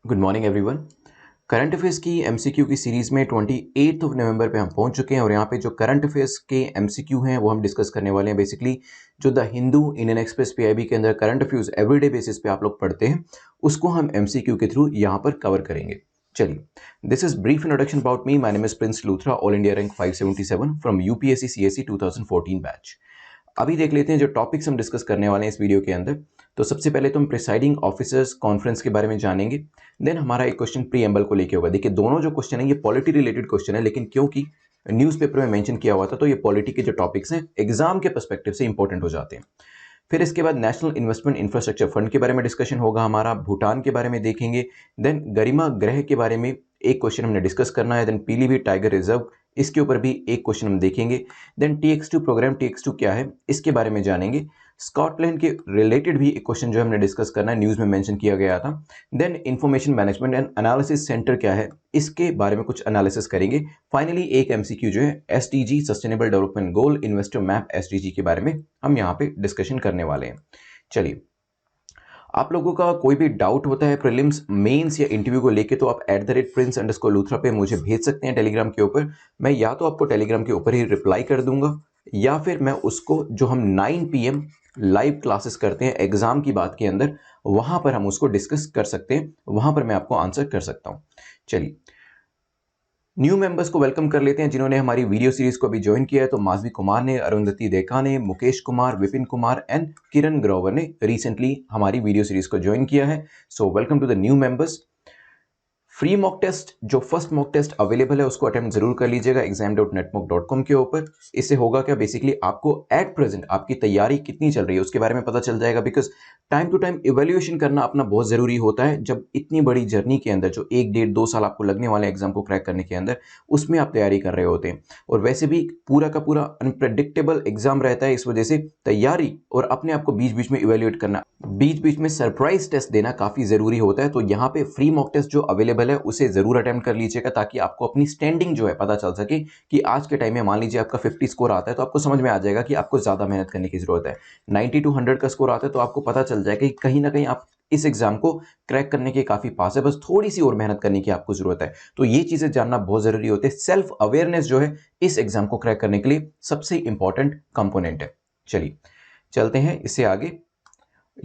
Good morning everyone. Current affairs की MCQ की series में 28 नवंबर पे हम पहुंच चुके हैं और यहाँ पे जो करंट अफेयर्स के एमसीक्यू हैं वो हम डिस्कस करने वाले हैं। बेसिकली जो the Hindu, Indian express, PIB के अंदर करंट अफेयर्स एवरीडे बेसिस पे आप लोग पढ़ते हैं, उसको हम एमसीक्यू के थ्रू यहाँ पर कवर करेंगे। चलिए, this is brief introduction about me. My name is Prince Luthra, all India rank 577 from UPSC CSC 2014 batch. अभी देख लेते हैं जो टॉपिक्स हम डिस्कस करने वाले हैं इस वीडियो के अंदर। तो सबसे पहले तो हम प्रिसाइडिंग ऑफिसर्स कॉन्फ्रेंस के बारे में जानेंगे। देन हमारा एक क्वेश्चन प्रीएम्बल को लेके होगा। देखिए, दोनों जो क्वेश्चन है ये पॉलिटी रिलेटेड क्वेश्चन है, लेकिन क्योंकि न्यूज़पेपर में मेंशन किया हुआ था तो ये पॉलिटी के जो टॉपिक्स हैं एग्जाम के पर्सपेक्टिव से इंपॉर्टेंट हो जाते हैं। फिर इसके बाद नेशनल इन्वेस्टमेंट इंफ्रास्ट्रक्चर फंड के बारे में डिस्कशन होगा हमारा। भूटान के बारे में देखेंगे। देन गरिमा ग्रह के बारे में एक क्वेश्चन हमने डिस्कस करना है। देन पीलीभीत टाइगर रिजर्व, इसके ऊपर भी एक क्वेश्चन हम देखेंगे। देन TX2 प्रोग्राम, TX2 क्या है इसके बारे में जानेंगे। स्कॉटलैंड के रिलेटेड भी एक क्वेश्चन जो हमने डिस्कस करना है, न्यूज़ में मेंशन किया गया था। Then information management and analysis centre क्या है, इसके बारे में कुछ एनालिसिस करेंगे। फाइनली एक एमसीक्यू जो है SDG sustainable development goal investor map SDG के बारे में हम यहाँ पे डिस्कशन करने वाले हैं। चलिए, आप लोगों का कोई भी डाउट होता है प्रीलिम्स, मेंस या इंटरव्यू को लेके तो आप @prince_luthra पे मुझे भेज सकते हैं टेलीग्राम के ऊपर। मैं या तो आपको टेलीग्राम के ऊपर ही रिप्लाई कर दूंगा या फिर मैं उसको जो हम 9 PM लाइव क्लासेस करते हैं एग्जाम की बात के अंदर, वहां पर हम उसको डिस्कस कर सकते हैं, वहां पर मैं आपको आंसर कर सकता हूं। चलिए, न्यू मेंबर्स को वेलकम कर लेते हैं जिन्होंने हमारी वीडियो सीरीज को अभी ज्वाइन किया है। तो माधवी कुमार ने, अरुंधति देखा ने, मुकेश कुमार, विपिन कुमार एंड किरण ग्रोवर ने रिसेंटली हमारी वीडियो सीरीज को ज्वाइन किया है। So welcome to the new members. Free mock test, जो फर्स्ट मॉक टेस्ट अवेलेबल है उसको अटेम्प्ट जरूर कर लीजिएगा exam.netmock.com के ऊपर। इससे होगा क्या, बेसिकली आपको एट प्रेजेंट आपकी तैयारी कितनी चल रही है उसके बारे में पता चल जाएगा। Because time to time evaluation करना अपना बहुत जरूरी होता है। जब इतनी बड़ी जर्नी के अंदर जो 1 1.5 2 साल आपको लगने वाले एग्जाम को क्रैक करने के अंदर, उसमें आप तैयारी कर रहे होते हैं और वैसे भी पूरा का पूरा अनप्रेडिक्टेबल एग्जाम रहता है। इस वजह से तैयारी और अपने आप को बीच बीच में इवेल्युएट करना, बीच बीच में सरप्राइज टेस्ट देना काफी जरूरी होता है। तो यहाँ पे फ्री मॉक टेस्ट जो अवेलेबल है उसे जरूर अटेम्प्ट कर लीजिएगा ताकि आपको अपनी स्टैंडिंग जो है पता चल सके कि आज के टाइम में मान लीजिए आपका 50 स्कोर आता है तो आपको समझ में आ जाएगा कि आपको ज्यादा मेहनत करने की जरूरत है। 90 to 100 का स्कोर आता है तो आपको पता चल जाएगा कि कहीं ना कहीं आप इस एग्जाम को क्रैक करने के काफी पास है, बस थोड़ी सी और मेहनत करने की आपको जरूरत है। तो ये चीजें जानना बहुत जरूरी होते हैं। सेल्फ अवेयरनेस जो है इस एग्जाम को क्रैक करने के लिए सबसे इंपॉर्टेंट कंपोनेंट है। चलिए चलते हैं इससे आगे।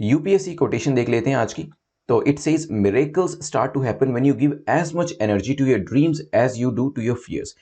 यूपीएससी कोटेशन देख लेते हैं आज की। तो it says miracles start to happen when you give as much energy to your dreams as you do to your fears.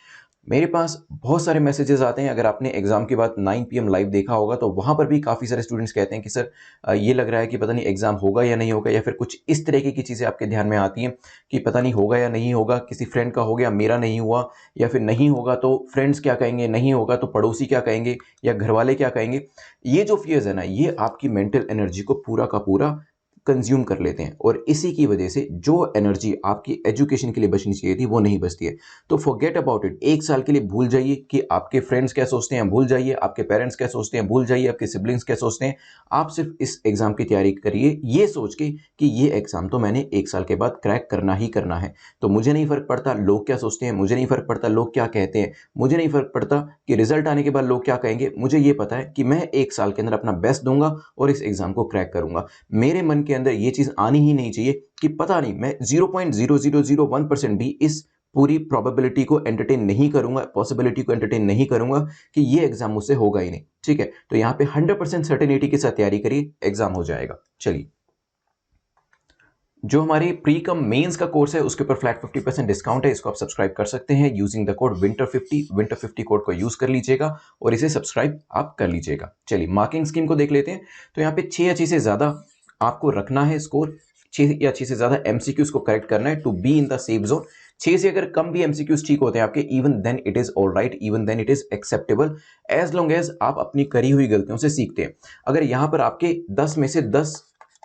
मेरे पास बहुत सारे मैसेजेस आते हैं। अगर आपने एग्जाम के बाद 9 PM लाइव देखा होगा तो वहां पर भी काफी सारे स्टूडेंट्स कहते हैं कि सर ये लग रहा है कि पता नहीं एग्जाम होगा या नहीं होगा, या फिर कुछ इस तरीके की चीजें आपके ध्यान में आती हैं कि पता नहीं होगा या नहीं होगा। किसी फ्रेंड का हो गया, मेरा नहीं हुआ, या फिर नहीं होगा तो फ्रेंड्स क्या कहेंगे, नहीं होगा तो पड़ोसी क्या कहेंगे या घर वाले क्या कहेंगे। ये जो फियर्स है ना, ये आपकी मेंटल एनर्जी को पूरा का पूरा कंज्यूम कर लेते हैं और इसी की वजह से जो एनर्जी आपकी एजुकेशन के लिए बचनी चाहिए थी वो नहीं बचती है। तो फॉरगेट अबाउट इट। एक साल के लिए भूल जाइए कि आपके फ्रेंड्स क्या सोचते हैं, भूल जाइए आपके पेरेंट्स क्या सोचते हैं, भूल जाइए आपके सिबलिंग्स क्या सोचते हैं। आप सिर्फ इस एग्जाम की तैयारी करिए ये सोच के कि ये एग्जाम तो मैंने एक साल के बाद क्रैक करना ही करना है। तो मुझे नहीं फर्क पड़ता लोग क्या सोचते हैं, मुझे नहीं फर्क पड़ता लोग क्या कहते हैं, मुझे नहीं फर्क पड़ता कि रिजल्ट आने के बाद लोग क्या कहेंगे। मुझे ये पता है कि मैं एक साल के अंदर अपना बेस्ट दूंगा और इस एग्जाम को क्रैक करूंगा। मेरे मन के अंदर ये चीज आनी ही नहीं चाहिए कि पता नहीं मैं 0.0001% भी इस पूरी प्रोबेबिलिटी को एंटरटेन नहीं करूंगा, पॉसिबिलिटी को एंटरटेन नहीं करूंगा कि ये एग्जाम मुझसे होगा ही नहीं। ठीक है, तो यहां पे 100% सर्टेनिटी के साथ तैयारी करिए, एग्जाम हो जाएगा। चलिए, जो हमारी प्री कम मेंस का कोर्स है उसके ऊपर फ्लैट 50% डिस्काउंट है। इसको आप सब्सक्राइब कर सकते हैं using the code winter50 code को यूज कर लीजिएगा और इसे सब्सक्राइब आप कर लीजिएगा। चलिए, मार्किंग स्कीम को देख लेते हैं। तो यहाँ पे 6 या 6 से ज्यादा आपको रखना है स्कोर। 6 या 6 से ज्यादा एमसीक्यूज को करेक्ट करना है to be in the safe zone. 6 से अगर कम भी एमसीक्यूज ठीक होते हैं आपके, even then it is all right, even then it is acceptable, as long as आप अपनी करी हुई गलतियों से सीखते हैं। अगर यहां पर आपके 10 में से 10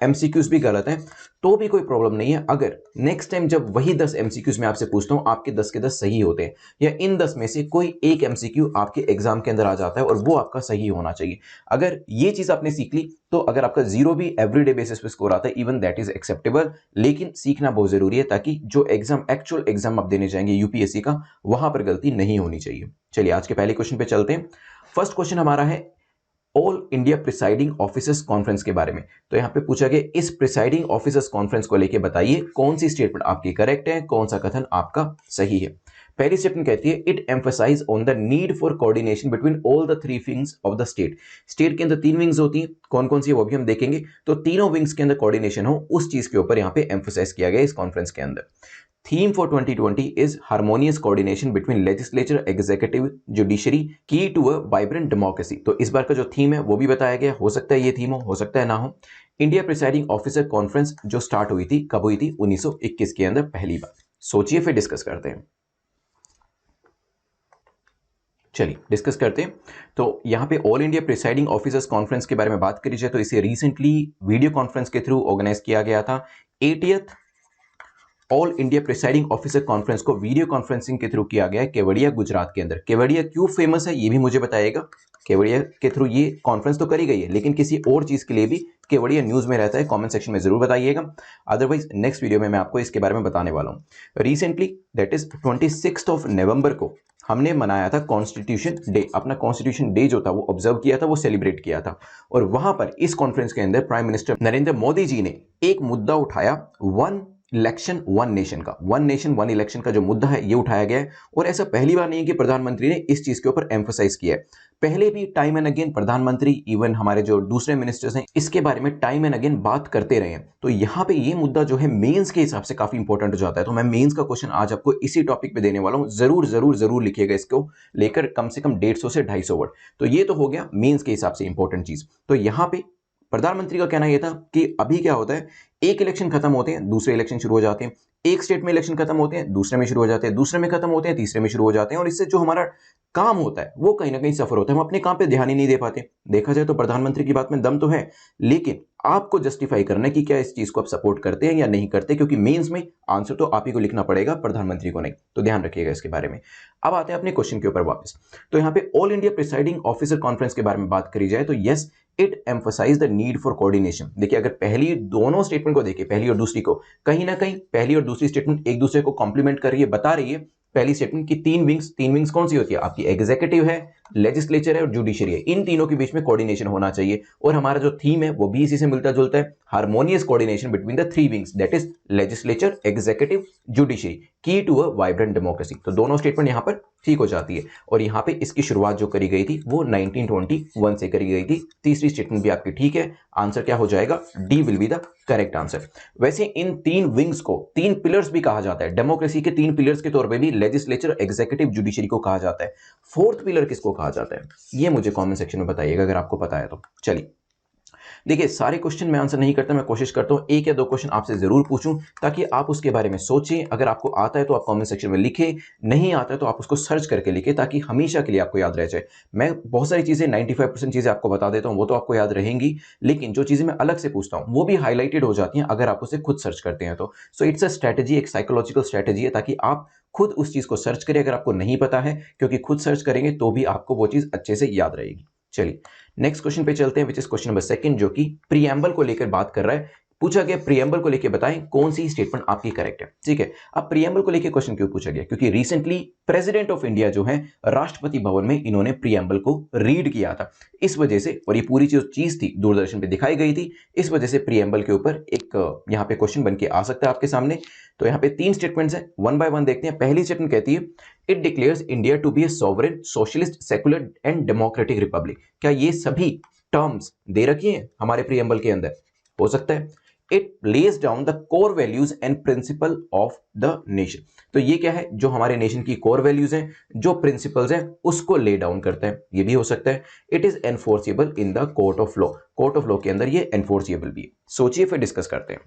एमसीक्यूज भी गलत हैं तो भी कोई प्रॉब्लम नहीं है। अगर नेक्स्ट टाइम जब वही 10 एमसीक्यूज में आपसे पूछता हूं आपके 10 के 10 सही होते हैं, या इन 10 में से कोई एक एमसीक्यू आपके एग्जाम के अंदर आ जाता है और वो आपका सही होना चाहिए, अगर ये चीज आपने सीख ली तो अगर आपका 0 भी एवरीडे बेसिस पे स्कोर आता है, इवन दैट इज एक्सेप्टेबल। लेकिन सीखना बहुत जरूरी है ताकि जो एग्जाम, एक्चुअल एग्जाम आप देने जाएंगे यूपीएससी का, वहां पर गलती नहीं होनी चाहिए। चलिए, आज के पहले क्वेश्चन पे चलते हैं। फर्स्ट क्वेश्चन हमारा है all India presiding officers conference के बारे में। तो यहाँ पे पूछा गया इस प्रिसाइडिंग ऑफिसर्स कॉन्फ्रेंस को लेके बताइए कौन सी स्टेटमेंट आपकी करेक्ट है, कौन सा कथन आपका सही है। पहली स्टेटमेंट कहती है it emphasise on the need for coordination between all the three wings of the state. State के अंदर तीन विंग्स होती हैं, कौन कौन सी है वो भी हम देखेंगे। तो तीनों विंग्स के अंदर कोऑर्डिनेशन हो, उस चीज के ऊपर यहाँ पे एम्फसाइज किया गया इस कॉन्फ्रेंस के अंदर। Theme for 2020 is harmonious coordination between legislature, executive, judiciary, key to a vibrant democracy। तो इस बार का जो थीम है वो भी बताया गया, हो सकता है ये थीम हो सकता है ना हो। इंडिया प्रिसाइडिंग ऑफिसर कॉन्फ्रेंस जो स्टार्ट हुई थी, कब हुई थी? 1921 के अंदर पहली बार। सोचिए फिर डिस्कस करते हैं। चलिए डिस्कस करते हैं। तो यहाँ पे all India presiding officers conference के बारे में बात करी जाए तो इसे रिसेंटली वीडियो कॉन्फ्रेंस के थ्रू ऑर्गेनाइज किया गया था। 80th all India presiding officer conference को वीडियो कॉन्फ्रेंसिंग के थ्रू किया गया है केवड़िया, गुजरात के अंदर। केवड़िया क्यों फेमस है ये भी मुझे बताइएगा। केवड़िया के थ्रू ये कॉन्फ्रेंस तो करी गई है, लेकिन किसी और चीज के लिए भी केवड़िया न्यूज में रहता है, कमेंट सेक्शन में जरूर बताइएगा। अदरवाइज नेक्स्ट वीडियो में मैं आपको इसके बारे में बताने वाला हूँ। रिसेंटली दैट इज 26 नवंबर को हमने मनाया था कॉन्स्टिट्यूशन डे। अपना कॉन्स्टिट्यूशन डे जो था वो ऑब्जर्व किया था, वो सेलिब्रेट किया था। और वहां पर इस कॉन्फ्रेंस के अंदर प्राइम मिनिस्टर नरेंद्र मोदी जी ने एक मुद्दा उठाया, वन इलेक्शन वन नेशन का, वन नेशन वन इलेक्शन का जो मुद्दा है ये उठाया गया है। और ऐसा पहली बार नहीं है कि प्रधानमंत्री ने इस चीज के ऊपर एम्फसाइज किया है। पहले भी टाइम एंड अगेन प्रधानमंत्री, इवन हमारे जो दूसरे मिनिस्टर्स हैं, इसके बारे में टाइम एंड अगेन बात करते रहे हैं। तो यहाँ पे ये मुद्दा जो है मेंस के हिसाब से काफी इंपॉर्टेंट हो जाता है। तो मैं मेंस का क्वेश्चन आज आपको इसी टॉपिक पे देने वाला हूँ। जरूर जरूर जरूर लिखिएगा इसको लेकर कम से कम 150 से 250 वर्ड। तो ये तो हो गया मेंस के हिसाब से इंपॉर्टेंट चीज। तो यहाँ पे प्रधानमंत्री का कहना यह था कि अभी क्या होता है, एक इलेक्शन खत्म होते हैं, दूसरे इलेक्शन शुरू हो जाते हैं। एक स्टेट में इलेक्शन खत्म होते हैं, दूसरे में शुरू हो जाते हैं, दूसरे में खत्म होते हैं, तीसरे में शुरू हो जाते हैं। और इससे जो हमारा काम होता है वो कहीं ना कहीं सफर होता है, हम अपने काम पे ध्यान ही नहीं दे पाते। देखा जाए तो प्रधानमंत्री की बात में दम तो है, लेकिन आपको जस्टिफाई करना है कि क्या इस चीज को आप सपोर्ट करते हैं या नहीं करते, क्योंकि मेंस में आंसर तो आप ही को लिखना पड़ेगा, प्रधानमंत्री को नहीं। तो ध्यान रखिएगा इसके बारे में। अब आते हैं अपने क्वेश्चन के ऊपर वापस। तो यहाँ पे all India presiding officer conference के बारे में बात करी जाए तो yes, it emphasise the need for coordination. देखिए अगर पहली दोनों स्टेटमेंट को देखिए, पहली और दूसरी को, कहीं ना कहीं पहली और दूसरी स्टेटमेंट एक दूसरे को कॉम्प्लीमेंट कर रही है, बता रही है। पहली स्टेटमेंट की तीन विंग्स कौन सी होती है आपकी? एग्जीक्यूटिव है, लेजिस्लेचर है और जुडिशरी है। इन तीनों के बीच में कोऑर्डिनेशन होना चाहिए। और हमारा जो थीम है वो भी इसी से मिलता जुलता है, harmonious coordination between the three wings, that is legislature, executive, judiciary, की टू अ वाइब्रेंट डेमोक्रेसी। तो दोनों स्टेटमेंट यहां पर ठीक हो जाती है। और यहां पे इसकी शुरुआत जो करी गई थी वो 1921 से करी गई थी। तीसरी स्टेटमेंट भी आपकी ठीक है। आंसर क्या हो जाएगा? D will be the correct answer. वैसे इन तीन विंग्स को तीन पिलर्स भी कहा जाता है। डेमोक्रेसी के तीन पिलर्स के तौर पे भी लेजिस्लेचर, एग्जीक्यूटिव, जुडिशरी को कहा जाता है। फोर्थ पिलर किसको कहा जाता है ये मुझे कमेंट सेक्शन में बताइएगा अगर आपको पता है तो। चलिए देखिए, सारे क्वेश्चन मैं आंसर नहीं करता, मैं कोशिश करता हूं एक या दो क्वेश्चन आपसे जरूर पूछूं ताकि आप उसके बारे में सोचें। अगर आपको आता है तो आप कमेंट सेक्शन में लिखें, नहीं आता है तो आप उसको सर्च करके लिखें ताकि हमेशा के लिए आपको याद रह जाए। मैं बहुत सारी चीजें 95% चीजें आपको बता देता हूं, वो तो आपको याद रहेंगी, लेकिन जो चीजें मैं अलग से पूछता हूं वो भी हाईलाइटेड हो जाती हैं अगर आप उसे खुद सर्च करते हैं तो। सो इट्स अ स्ट्रेटेजी, एक साइकोलॉजिकल स्ट्रेटेजी है ताकि आप खुद उस चीज को सर्च करें अगर आपको नहीं पता है, क्योंकि खुद सर्च करेंगे तो भी आपको वो चीज अच्छे से याद रहेगी। चलिए नेक्स्ट क्वेश्चन पे चलते हैं, विच इज क्वेश्चन नंबर सेकंड, जो कि प्रीएम्बल को लेकर बात कर रहा है। पूछा गया प्रीएम्बल को लेकर बताएं कौन सी स्टेटमेंट आपकी करेक्ट है। ठीक है, अब प्रीएम्बल को लेकर क्वेश्चन क्यों पूछा गया? क्योंकि रिसेंटली प्रेसिडेंट ऑफ इंडिया जो है राष्ट्रपति भवन में इन्होंने प्रीएम्बल को रीड किया था। इस वजह से, और ये पूरी जो चीज थी दूरदर्शन पे दिखाई गई थी, इस वजह से प्रीएम्बल के ऊपर एक यहाँ पे क्वेश्चन बन के आ सकता है आपके सामने। तो यहाँ पे तीन स्टेटमेंट्स हैं, वन बाय वन देखते हैं। पहली स्टेटमेंट कहती है it declares India to be a sovereign, socialist, secular and democratic republic. क्या ये सभी टर्म्स दे रखी हैं हमारे प्रीएम्बल के अंदर? हो सकता है। It lays down the core values and principle of the nation. तो ये क्या है? जो हमारे नेशन की कोर वैल्यूज हैं, जो प्रिंसिपल्स हैं, उसको ले डाउन करता है। ये भी हो सकता है। It is enforceable in the court of law. Court of law के अंदर ये एनफोर्सेबल भी है। सोचिए फिर डिस्कस करते हैं।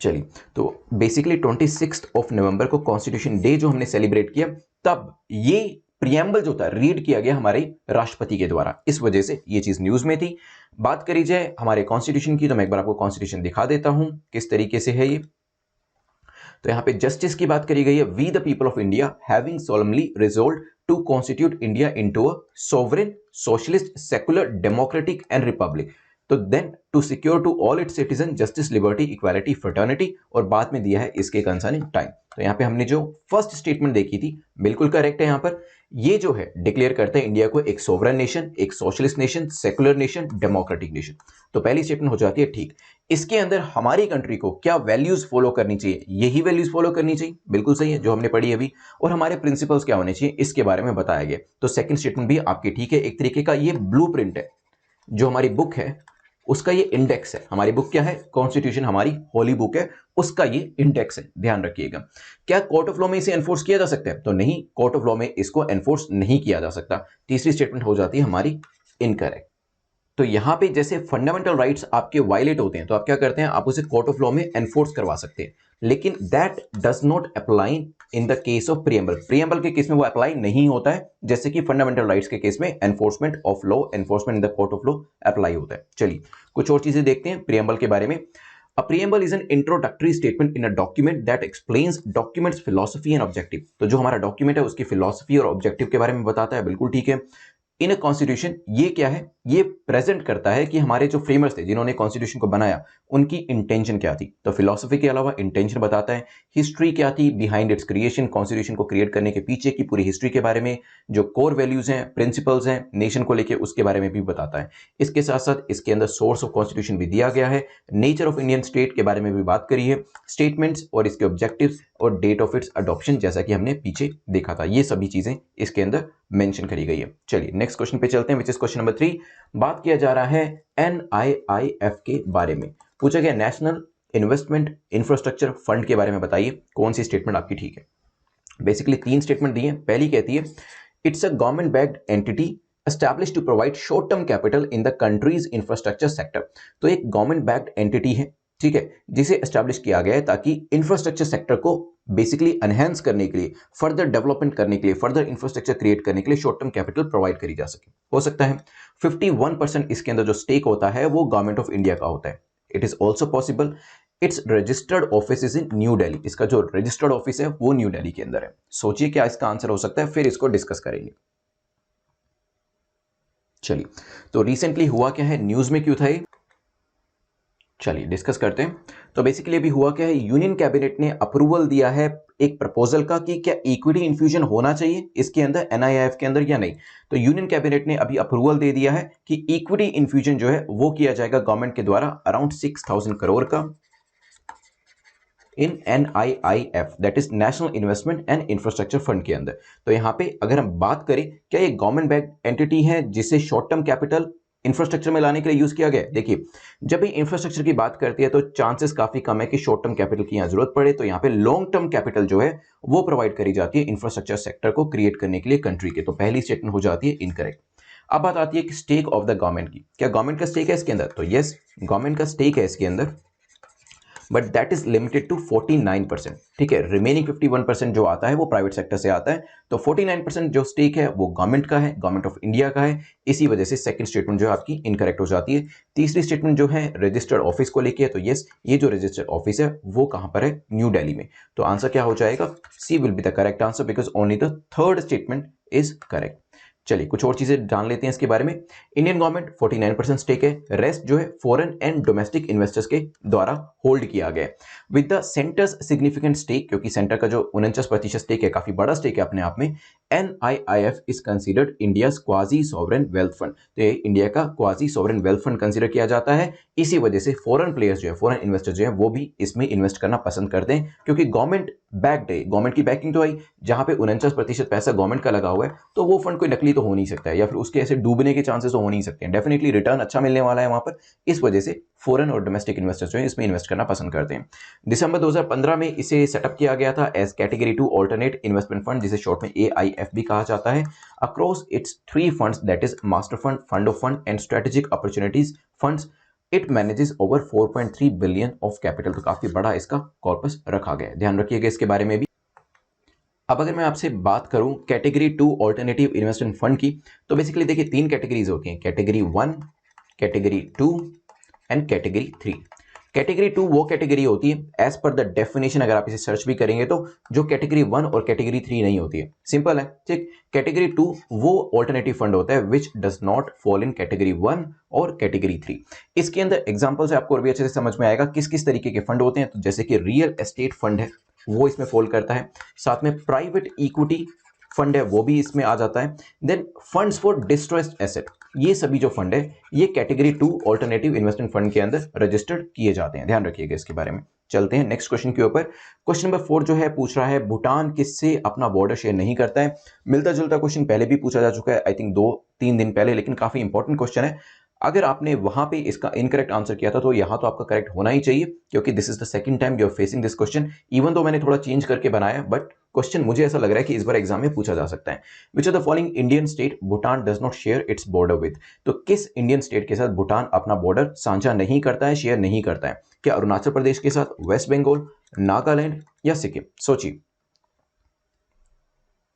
चलिए, तो बेसिकली 26 नवंबर को कॉन्स्टिट्यूशन डे जो हमने सेलिब्रेट किया, तब ये प्रियम्बल जो था रीड किया गया हमारे राष्ट्रपति के द्वारा। इस वजह से ये चीज न्यूज में थी। बात करी जाए हमारे कॉन्स्टिट्यूशन की, तो मैं एक बार आपको कॉन्स्टिट्यूशन दिखा देता हूं किस तरीके से है ये। तो यहां पे जस्टिस की बात करी गई है। We the people of India having solemnly resolve to constitute India into a sovereign, socialist, secular, democratic and republic. तो then to secure to all its citizen justice, liberty, equality, fraternity, और बाद में दिया है इसके कंसर्निंग टाइम। तो यहाँ पे हमने जो फर्स्ट स्टेटमेंट देखी थी बिल्कुल करेक्ट है। यहाँ पर ये जो है डिक्लेयर करते हैं इंडिया को एक सोवरेन नेशन, एक socialist nation, secular nation, democratic nation. तो पहली स्टेटमेंट हो जाती है ठीक। इसके अंदर हमारी कंट्री को क्या वैल्यूज फॉलो करनी चाहिए, यही वैल्यूज फॉलो करनी चाहिए, बिल्कुल सही है जो हमने पढ़ी अभी। और हमारे प्रिंसिपल्स क्या होने चाहिए इसके बारे में बताया गया। तो सेकंड स्टेटमेंट भी आपकी ठीक है, एक तरीके का ये ब्लूप्रिंट है, जो हमारी बुक है उसका ये इंडेक्स है। हमारी बुक क्या है, कॉन्स्टिट्यूशन हमारी होली बुक है, उसका ये इंडेक्स है, ध्यान रखिएगा। क्या कोर्ट ऑफ लॉ में इसे एनफोर्स किया जा सकता है, तो नहीं, कोर्ट ऑफ लॉ में इसको एनफोर्स नहीं किया जा सकता। तीसरी स्टेटमेंट हो जाती है हमारी इनकरेक्ट। तो यहां पे जैसे फंडामेंटल राइट्स आपके वायलेट होते हैं तो आप क्या करते हैं, आप उसे कोर्ट ऑफ लॉ में एनफोर्स करवा सकते हैं, लेकिन that does not apply in the case of preamble. Preamble के केस में वो अप्लाई नहीं होता है, जैसे कि फंडामेंटल राइट्स के केस में enforcement of law, enforcement in the court of law apply होता है। चलिए कुछ और चीजें देखते हैं प्रियम्बल के बारे में। A preamble is an introductory statement in a document that explains document's philosophy and objective। तो जो हमारा डॉक्यूमेंट है उसकी फिलॉसफी और ऑब्जेक्टिव के बारे में बताता है, बिल्कुल ठीक है। इन अ कॉन्स्टिट्यूशन, ये क्या है, ये प्रेजेंट करता है कि हमारे जो फ्रेमर्स थे जिन्होंने कॉन्स्टिट्यूशन को बनाया उनकी इंटेंशन क्या थी। तो फिलॉसफी के अलावा इंटेंशन बताता है, हिस्ट्री क्या थी बिहाइंड इट्स क्रिएशन, कॉन्स्टिट्यूशन को क्रिएट करने के पीछे की पूरी हिस्ट्री के बारे में, जो कोर वैल्यूज हैं, प्रिंसिपल्स हैं नेशन को लेके, उसके बारे में भी बताता है। इसके साथ साथ इसके अंदर सोर्स ऑफ कॉन्स्टिट्यूशन भी दिया गया है, नेचर ऑफ इंडियन स्टेट के बारे में भी बात करी है, स्टेटमेंट्स और इसके ऑब्जेक्टिव्स और डेट ऑफ इट्स अडॉप्शन, जैसा कि हमने पीछे देखा था, ये सभी चीजें इसके अंदर मेंशन करी गई है। चलिए नेक्स्ट क्वेश्चन पे चलते हैं, विच इज क्वेश्चन नंबर 3। बात किया जा रहा है NIIF के बारे में। पूछा गया नेशनल इन्वेस्टमेंट इंफ्रास्ट्रक्चर फंड के बारे में बताइए कौन सी स्टेटमेंट आपकी ठीक है। बेसिकली 3 स्टेटमेंट दी है। पहली कहती है it's a government backed entity established to provide short term capital in the country's infrastructure sector। तो एक गवर्नमेंट बैक्ड एंटिटी है, ठीक है, जिसे एस्टैब्लिश किया गया है ताकि इंफ्रास्ट्रक्चर सेक्टर को बेसिकली एनहेंस करने के लिए, फर्दर डेवलपमेंट करने के लिए, फर्दर इंफ्रास्ट्रक्चर क्रिएट करने के लिए शॉर्ट टर्म कैपिटल प्रोवाइड करी जा सके। हो सकता है 51% इसके अंदर जो स्टेक होता है वो गवर्नमेंट ऑफ इंडिया का होता है। It is also possible it's registered office is in new Delhi. इसका जो रजिस्टर्ड ऑफिस है वो न्यू दिल्ली के अंदर है। सोचिए क्या इसका आंसर हो सकता है, फिर इसको डिस्कस करेंगे। चलिए, तो रिसेंटली हुआ क्या है, न्यूज में क्यों था ये, चलिए डिस्कस करते हैं। तो बेसिकली अभी हुआ क्या है, यूनियन कैबिनेट ने अप्रूवल दिया है एक प्रपोजल का कि क्या इक्विटी इन्फ्यूजन होना चाहिए इसके अंदर, NIIF के अंदर या नहीं। तो यूनियन कैबिनेट ने अभी अप्रूवल दे दिया है कि इक्विटी इन्फ्यूजन जो है वो किया जाएगा गवर्नमेंट के द्वारा अराउंड 6000 करोड़ का इन NIIF, that is national investment and infrastructure fund के अंदर। तो यहां पे अगर हम बात करें क्या ये गवर्नमेंट बैक्ड एंटिटी है जिसे शॉर्ट टर्म कैपिटल इंफ्रास्ट्रक्चर में लाने के लिए यूज किया गया। देखिए जब भी इंफ्रास्ट्रक्चर की बात करती है तो चांसेस काफी कम है कि शॉर्ट टर्म कैपिटल की यहां जरूरत पड़े, तो यहां पे लॉन्ग टर्म कैपिटल जो है वो प्रोवाइड करी जाती है इंफ्रास्ट्रक्चर सेक्टर को क्रिएट करने के लिए कंट्री के। तो पहली स्टेटमेंट हो जाती है इनकरेक्ट। अब बात आती है कि स्टेक ऑफ द गवर्नमेंट की, क्या गवर्नमेंट का स्टेक है इसके अंदर, तो यस गवर्नमेंट का स्टेक है इसके अंदर, but that is limited to 49%, ठीक है। रिमेनिंग 51% जो आता है वो प्राइवेट सेक्टर से आता है। तो 49% जो स्टेक है वो गवर्नमेंट का है, गवर्नमेंट ऑफ इंडिया का है। इसी वजह से सेकंड स्टेटमेंट जो है आपकी इनकरेक्ट हो जाती है। तीसरी स्टेटमेंट जो है रजिस्टर्ड ऑफिस को लेके है, तो यस ये जो रजिस्टर्ड ऑफिस है वो कहां पर है, न्यू दिल्ली में। तो आंसर क्या हो जाएगा, C will be the correct answer because only the third statement is correct. चलिए कुछ और चीजें जान लेते हैं इसके बारे में। इंडियन गवर्नमेंट 49% स्टेक है, रेस्ट जो है फॉरेन एंड डोमेस्टिक इन्वेस्टर्स के द्वारा होल्ड किया गया है with the centre's significant stake, क्योंकि सेंटर का जो 49% स्टेक है काफी बड़ा स्टेक है अपने आप में। NIIF is considered India's quasi sovereign wealth fund, तो ये इंडिया का quasi sovereign wealth fund consider किया जाता है। इसी वजह से फॉरेन प्लेयर्स जो है, फॉरेन इन्वेस्टर जो है वो भी इसमें इन्वेस्ट करना पसंद करते हैं, क्योंकि गवर्नमेंट बैक्ड है, गवर्नमेंट की बैकिंग तो आई, जहां पे 49% पैसा गवर्नमेंट का लगा हुआ है, तो वो फंड कोई नकली तो हो नहीं सकता है, या फिर उसके ऐसे डूबने के चांसेस तो हो नहीं सकते हैं। डेफिनेटली रिटर्न अच्छा मिलने वाला है वहां पर, इस वजह से फॉरेन और डोमेस्टिक इन्वेस्टर्स जो है इसमें इन्वेस्ट करना पसंद करते हैं। दिसंबर 2015 में इसे सेटअप किया गया था as category 2 alternate investment fund, जिसे शॉर्ट में AIF भी कहा जाता है। Across its 3 funds, that is master fund, fund of fund and strategic opportunities funds, it manages over 4.3 billion of capital. तो काफी बड़ा इसका कॉर्पस रखा गया है, ध्यान रखिएगा इसके बारे में भी। अब अगर मैं आपसे बात करूं कैटेगरी 2 ऑल्टरनेटिव इन्वेस्टमेंट फंड की, तो बेसिकली देखिए 3 कैटेगरीज होती हैं, category 1, category 2 and category 3। Category 2 वो कैटेगरी होती है एज पर द डेफिनेशन, अगर आप इसे सर्च भी करेंगे तो, जो कैटेगरी 1 और कैटेगरी 3 नहीं होती है। सिंपल है, ठीक। कैटेगरी 2 वो ऑल्टरनेटिव फंड होता है which does not fall in category 1 और कैटेगरी 3। इसके अंदर एग्जांपल से आपको और भी अच्छे से समझ में आएगा किस किस तरीके के फंड होते हैं। तो जैसे कि रियल एस्टेट फंड है वो इसमें फॉल करता है, साथ में प्राइवेट इक्विटी फंड है वो भी इसमें आ जाता है। Then funds for distressed asset, ये सभी जो फंड है ये कैटेगरी 2 ऑल्टरनेटिव इन्वेस्टमेंट फंड के अंदर रजिस्टर्ड किए जाते हैं। ध्यान रखिएगा इसके बारे में। चलते हैं नेक्स्ट क्वेश्चन के ऊपर। क्वेश्चन नंबर 4 जो है पूछ रहा है भूटान किससे अपना बॉर्डर शेयर नहीं करता है। मिलता जुलता क्वेश्चन पहले भी पूछा जा चुका है, आई थिंक 2-3 दिन पहले, लेकिन काफी इंपॉर्टेंट क्वेश्चन है। अगर आपने वहां पे इसका इनकरेक्ट आंसर किया था तो यहां तो आपका करेक्ट होना ही चाहिए, क्योंकि this is the second time you are facing this question. Even though मैंने थोड़ा चेंज करके बनाया, बट क्वेश्चन मुझे ऐसा लग रहा है कि इस बार एग्जाम में पूछा जा सकता है। Which are the following Indian state Bhutan does not share its border with. तो किस इंडियन स्टेट के साथ भूटान अपना बॉर्डर साझा नहीं करता है, शेयर नहीं करता है? क्या अरुणाचल प्रदेश के साथ, वेस्ट बंगाल, नागालैंड या सिक्किम? सोचिए।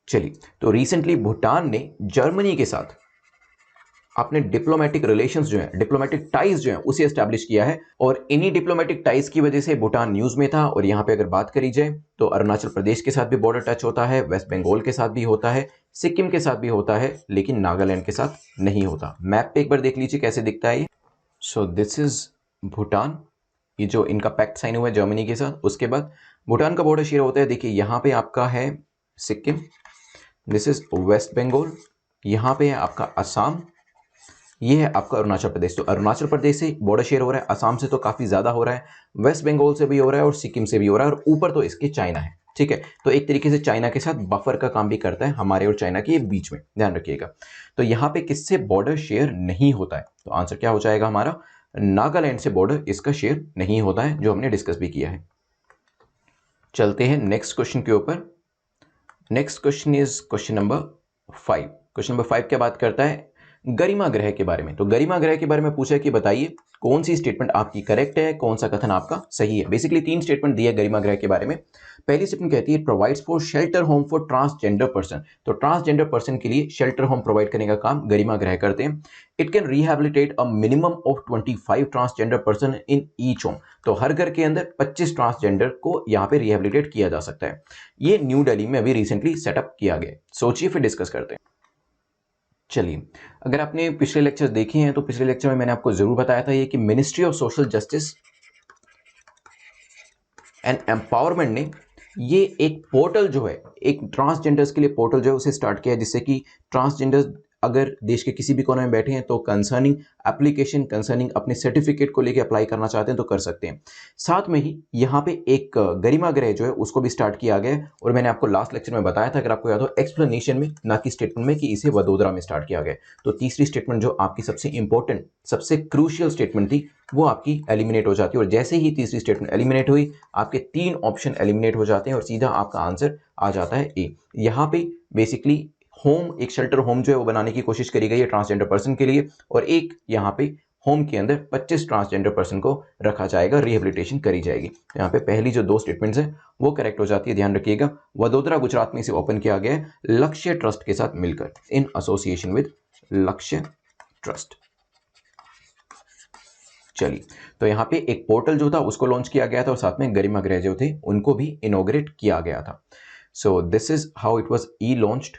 चलिए, तो रिसेंटली भूटान ने जर्मनी के साथ अपने डिप्लोमेटिक रिलेशंस जो है, डिप्लोमेटिक टाइज जो है उसे एस्टैब्लिश किया है, और इन्हीं डिप्लोमेटिक टाइज की वजह से भूटान न्यूज में था। और यहां पे अगर बात करी जाए तो अरुणाचल प्रदेश के साथ भी बॉर्डर टच होता है, वेस्ट बंगाल के साथ भी होता है, सिक्किम के साथ भी होता है, लेकिन नागालैंड के साथ नहीं होता। मैप पे एक बार देख लीजिए कैसे दिखता है ये। सो दिस इज भूटान, ये जो इनका पैक्ट साइन हुआ है जर्मनी के साथ। उसके बाद भूटान का बॉर्डर शेयर होता है, देखिए यहाँ पे आपका है सिक्किम, दिस इज वेस्ट बंगाल, यहाँ पे है आपका असम, ये है आपका अरुणाचल प्रदेश। तो अरुणाचल प्रदेश से बॉर्डर शेयर हो रहा है, असम से तो काफी ज्यादा हो रहा है, वेस्ट बंगाल से भी हो रहा है और सिक्किम से भी हो रहा है, और ऊपर तो इसके चाइना है। ठीक है, तो एक तरीके से चाइना के साथ बफर का काम भी करता है हमारे और चाइना के बीच में, ध्यान रखिएगा। तो यहाँ पे किससे बॉर्डर शेयर नहीं होता है? तो आंसर क्या हो जाएगा हमारा? नागालैंड से बॉर्डर इसका शेयर नहीं होता है, जो हमने डिस्कस भी किया है। चलते हैं नेक्स्ट क्वेश्चन के ऊपर। Next question is question number 5। Question number 5 क्या बात करता है? गरिमा ग्रह के बारे में। तो गरिमा ग्रह के बारे में पूछा है कि बताइए कौन सी स्टेटमेंट आपकी करेक्ट है, कौन सा कथन आपका सही है। बेसिकली 3 स्टेटमेंट दी है गरिमा ग्रह के बारे में। पहली स्टेटमेंट कहती है provides for shelter home for transgender person. तो ट्रांसजेंडर पर्सन के लिए शेल्टर होम प्रोवाइड करने का काम गरिमा ग्रह करते हैं। It can rehabilitate a minimum of 25 transgender person in each home. तो हर घर के अंदर 25 ट्रांसजेंडर को यहाँ पे रिहेबिलिटेट किया जा सकता है। ये न्यू दिल्ली में अभी रिसेंटली सेटअप किया गया। सोचिए, फिर डिस्कस करते हैं। चलिए, अगर आपने पिछले लेक्चर देखे हैं तो पिछले लेक्चर में मैंने आपको जरूर बताया था ये कि ministry of social justice and empowerment ने ये एक पोर्टल जो है, एक ट्रांसजेंडर्स के लिए पोर्टल जो है उसे स्टार्ट किया है, जिससे कि ट्रांसजेंडर्स अगर देश के किसी भी कोने में बैठे हैं तो कंसर्निंग एप्लीकेशन, कंसर्निंग अपने सर्टिफिकेट को लेके अप्लाई करना चाहते हैं तो कर सकते हैं। साथ में ही यहाँ पे एक गरिमा ग्रह जो है उसको भी स्टार्ट किया गया है, और मैंने आपको लास्ट लेक्चर में बताया था, अगर आपको याद हो, एक्सप्लेनेशन में, ना कि स्टेटमेंट में, कि इसे वडोदरा में स्टार्ट किया गया। तो तीसरी स्टेटमेंट जो आपकी सबसे इंपॉर्टेंट, सबसे क्रूशियल स्टेटमेंट थी, वो आपकी एलिमिनेट हो जाती है। और जैसे ही तीसरी स्टेटमेंट एलिमिनेट हुई, आपके 3 ऑप्शन एलिमिनेट हो जाते हैं और सीधा आपका आंसर आ जाता है ए। यहाँ पे बेसिकली होम, एक शेल्टर होम जो है वो बनाने की कोशिश करी गई है ट्रांसजेंडर पर्सन के लिए, और एक यहाँ पे होम के अंदर 25 ट्रांसजेंडर पर्सन को रखा जाएगा, रिहेबिलिटेशन करी जाएगी। यहाँ पे पहली जो 2 स्टेटमेंट्स हैं वो करेक्ट हो जाती है, ध्यान रखिएगा। वडोदरा गुजरात में इसे ओपन किया गया है लक्ष्य ट्रस्ट के साथ मिलकर, इन एसोसिएशन विद लक्ष्य ट्रस्ट। चलिए, तो यहाँ पे एक पोर्टल जो था उसको लॉन्च किया गया था, और साथ में गरिमा ग्रह जो थे उनको भी इनॉग्रेट किया गया था। So this is how it was E launched.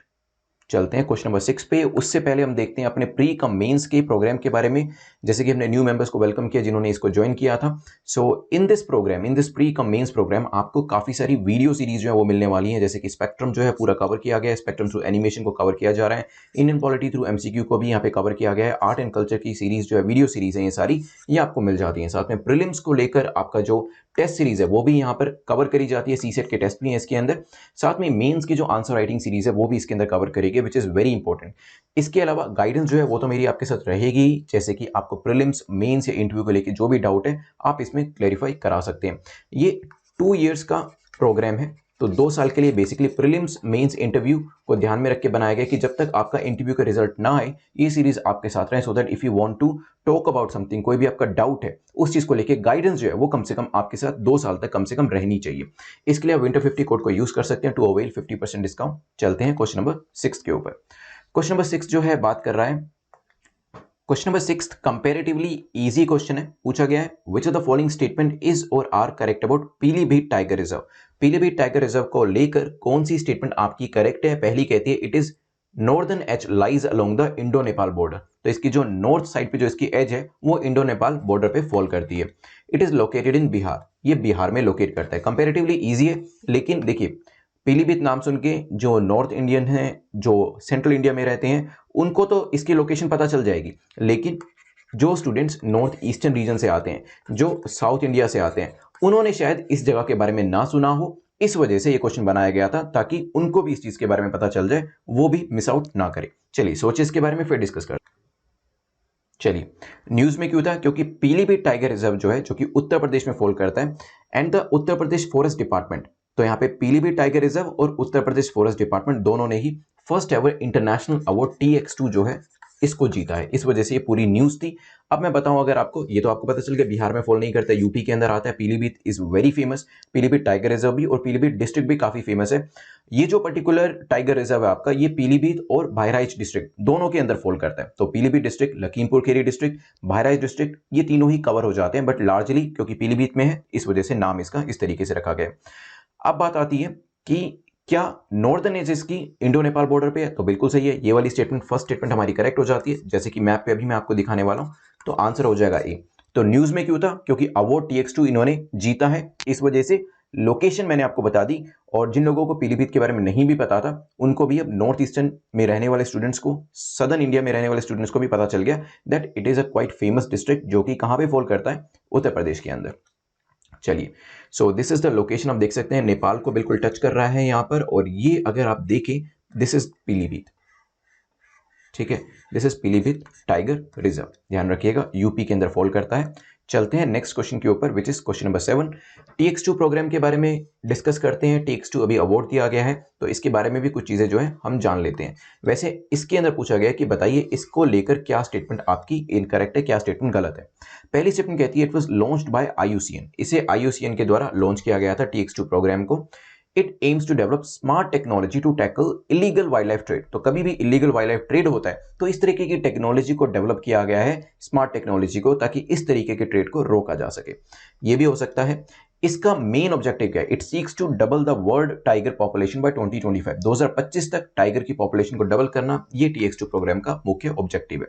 चलते हैं क्वेश्चन नंबर 6 पे। उससे पहले हम देखते हैं अपने प्री कम मेंस के प्रोग्राम के बारे में, जैसे कि हमने न्यू मेंबर्स को वेलकम किया जिन्होंने इसको ज्वाइन किया था। So in this programme, in this pre cum mains programme, आपको काफी सारी वीडियो सीरीज जो है वो मिलने वाली है। जैसे कि स्पेक्ट्रम जो है पूरा कवर किया गया है, स्पेक्ट्रम थ्रू एनिमेशन को कवर किया जा रहा है, इंडियन पॉलिटी थ्रू एमसीक्यू को भी यहाँ पे कवर किया गया है, आर्ट एंड कल्चर की सीरीज जो है, वीडियो सीरीज है, ये सारी ये आपको मिल जाती है। साथ में प्रीलिम्स को लेकर आपका जो टेस्ट सीरीज है वो भी यहाँ पर कवर करी जाती है, सीसेट के टेस्ट भी हैं इसके अंदर। साथ में मेंस की जो आंसर राइटिंग सीरीज है वो भी इसके अंदर कवर करेगी, विच इज वेरी इंपॉर्टेंट। इसके अलावा गाइडेंस जो है वो तो मेरी आपके साथ रहेगी, जैसे कि आपको प्रीलिम्स, मेंस या इंटरव्यू को लेकर जो भी डाउट है आप इसमें क्लैरिफाई करा सकते हैं। ये 2 इयर्स का प्रोग्राम है, तो 2 साल के लिए बेसिकली प्रीलिम्स, मेंस, इंटरव्यू को ध्यान में रख के बनाया गया कि जब तक आपका इंटरव्यू का रिजल्ट ना आए ये सीरीज आपके साथ रहे, so that if you want to talk about something, कोई भी आपका डाउट है उस चीज को लेके गाइडेंस जो है वो कम से कम आपके साथ 2 साल तक कम से कम रहनी चाहिए। इसके लिए आप विंटर 50 कोड को यूज कर सकते हैं टू अवेल 50% डिस्काउंट। चलते हैं क्वेश्चन नंबर 6 के ऊपर। क्वेश्चन नंबर 6 जो है बात कर रहा है question number 6 comparatively easy question है, पूछा गया है which of the following statement is or are correct about Pilibhit tiger reserve. Pilibhit tiger reserve को लेकर कौन सी स्टेटमेंट आपकी करेक्ट है? पहली कहती है it is northern edge lies along the Indo Nepal border, तो इसकी जो नॉर्थ साइड पे जो इसकी एज है वो इंडो नेपाल बॉर्डर पे फॉल करती है। It is located in Bihar, ये बिहार में लोकेट करता है। कंपैरेटिवली इजी है, लेकिन देखिए पीलीभीत नाम सुन के जो नॉर्थ इंडियन हैं, जो सेंट्रल इंडिया में रहते हैं, उनको तो इसकी लोकेशन पता चल जाएगी, लेकिन जो स्टूडेंट्स नॉर्थ ईस्टर्न रीजन से आते हैं, जो साउथ इंडिया से आते हैं, उन्होंने शायद इस जगह के बारे में ना सुना हो। इस वजह से ये क्वेश्चन बनाया गया था ताकि उनको भी इस चीज के बारे में पता चल जाए, वो भी मिस आउट ना करे। चलिए सोचिए इसके बारे में, फिर डिस्कस कर। चलिए, न्यूज में क्यों था? क्योंकि पीलीभीत टाइगर रिजर्व जो है, जो कि उत्तर प्रदेश में फॉल करता है, and the Uttar Pradesh forest department, तो यहाँ पे पीलीभीत टाइगर रिजर्व और उत्तर प्रदेश फॉरेस्ट डिपार्टमेंट दोनों ने ही first ever international award TX2 जो है इसको जीता है। इस वजह से ये पूरी न्यूज थी। अब मैं बताऊं अगर आपको, ये तो आपको पता चल गया बिहार में फॉल नहीं करता, यूपी के अंदर आता है। Pilibhit is very famous, Pilibhit tiger reserve भी और पीलीभीत डिस्ट्रिक्ट भी काफी फेमस है। ये जो पर्टिकुलर टाइगर रिजर्व है आपका, ये पीलीभीत और बहराइच डिस्ट्रिक्ट दोनों के अंदर फॉल करता है। तो Pilibhit district, Lakhimpur Kheri district, Bahraich district, ये तीनों ही कवर हो जाते हैं, बट लार्जली क्योंकि पीलीभीत में है इस वजह से नाम इसका इस तरीके से रखा गया। अब बात आती है कि क्या नॉर्दर्न एज इसकी इंडो नेपाल बॉर्डर पे है? तो बिल्कुल सही है, ये वाली स्टेटमेंट, फर्स्ट स्टेटमेंट हमारी करेक्ट हो जाती है, जैसे कि मैप पे अभी मैं आपको दिखाने वाला हूं। तो आंसर हो जाएगा ए। तो न्यूज में क्यों था? क्योंकि अवार्ड TX2 इन्होंने जीता है, इस वजह से। लोकेशन मैंने आपको बता दी, और जिन लोगों को पीलीभीत के बारे में नहीं भी पता था, उनको भी अब नॉर्थ ईस्टर्न में रहने वाले स्टूडेंट्स को, सदर्न इंडिया में रहने वाले स्टूडेंट्स को भी पता चल गया that it is a quite famous district, जो कि कहां पे फॉल करता है? उत्तर प्रदेश के अंदर। चलिए, so this is the location, आप देख सकते हैं नेपाल को बिल्कुल टच कर रहा है यहाँ पर, और ये अगर आप देखें दिस इज पीलीभीत, ठीक है, this is Pilibhit tiger reserve, ध्यान रखिएगा यूपी के अंदर फॉल करता है। चलते हैं नेक्स्ट क्वेश्चन के ऊपर, which is question number 7। TX2 program के बारे में डिस्कस करते हैं। TX2 अभी अवार्ड दिया गया है, तो इसके बारे में भी कुछ चीजें जो है हम जान लेते हैं। वैसे इसके अंदर पूछा गया कि बताइए इसको लेकर क्या स्टेटमेंट आपकी इनकरेक्ट है, क्या स्टेटमेंट गलत है। पहली स्टेटमेंट कहती है it was launched by IUCN, इसे IUCN के द्वारा लॉन्च किया गया था TX2 प्रोग्राम को। It aims to develop smart technology to tackle illegal wildlife trade, तो कभी भी इलीगल वाइल्ड लाइफ ट्रेड होता है तो इस तरीके की टेक्नोलॉजी को डेवलप किया गया है, स्मार्ट टेक्नोलॉजी को, ताकि इस तरीके के ट्रेड को रोका जा सके। ये भी हो सकता है। इसका मेन ऑब्जेक्टिव क्या है? It seeks to double the world tiger population by 2025, 2025 तक टाइगर की पॉपुलेशन को डबल करना, ये TX2 प्रोग्राम का मुख्य ऑब्जेक्टिव है।